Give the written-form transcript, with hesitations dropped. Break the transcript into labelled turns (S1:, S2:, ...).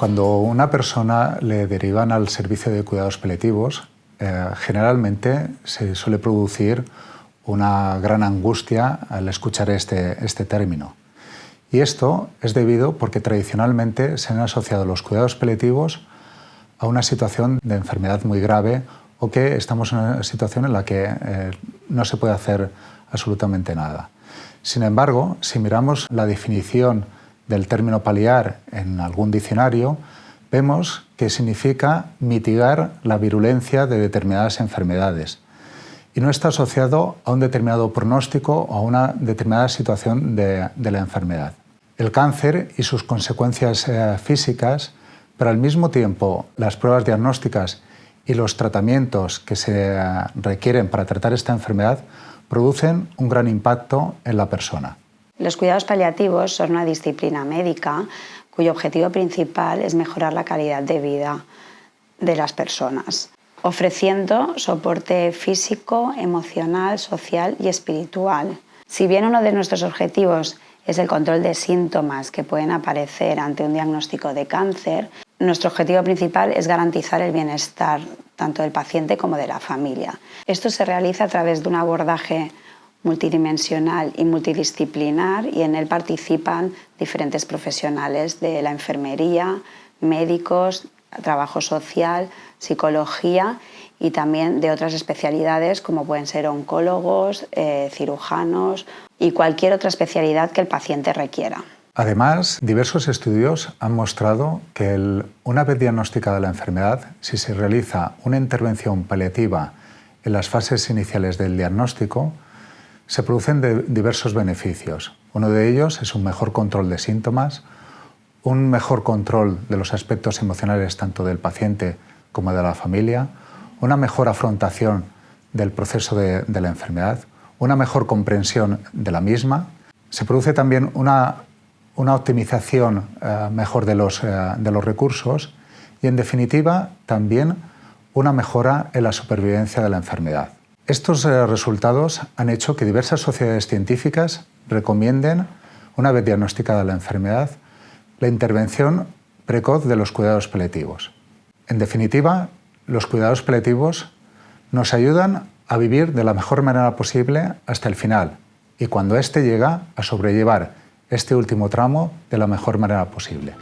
S1: Cuando una persona le derivan al servicio de cuidados paliativos, generalmente se suele producir una gran angustia al escuchar este término. Y esto es debido porque tradicionalmente se han asociado los cuidados paliativos a una situación de enfermedad muy grave o que estamos en una situación en la que no se puede hacer absolutamente nada. Sin embargo, si miramos la definición del término paliar en algún diccionario, vemos que significa mitigar la virulencia de determinadas enfermedades y no está asociado a un determinado pronóstico o a una determinada situación de la enfermedad. El cáncer y sus consecuencias físicas, pero al mismo tiempo las pruebas diagnósticas y los tratamientos que se requieren para tratar esta enfermedad producen un gran impacto en la persona.
S2: Los cuidados paliativos son una disciplina médica cuyo objetivo principal es mejorar la calidad de vida de las personas, ofreciendo soporte físico, emocional, social y espiritual. Si bien uno de nuestros objetivos es el control de síntomas que pueden aparecer ante un diagnóstico de cáncer, nuestro objetivo principal es garantizar el bienestar tanto del paciente como de la familia. Esto se realiza a través de un abordaje multidimensional y multidisciplinar y en él participan diferentes profesionales de la enfermería, médicos, trabajo social, psicología y también de otras especialidades como pueden ser oncólogos, cirujanos y cualquier otra especialidad que el paciente requiera.
S1: Además, diversos estudios han mostrado que una vez diagnosticada la enfermedad, si se realiza una intervención paliativa en las fases iniciales del diagnóstico, se producen diversos beneficios. Uno de ellos es un mejor control de síntomas, un mejor control de los aspectos emocionales tanto del paciente como de la familia, una mejor afrontación del proceso de la enfermedad, una mejor comprensión de la misma. Se produce también una optimización mejor de los recursos y, en definitiva, también una mejora en la supervivencia de la enfermedad. Estos resultados han hecho que diversas sociedades científicas recomienden, una vez diagnosticada la enfermedad, la intervención precoz de los cuidados paliativos. En definitiva, los cuidados paliativos nos ayudan a vivir de la mejor manera posible hasta el final y cuando éste llega a sobrellevar este último tramo de la mejor manera posible.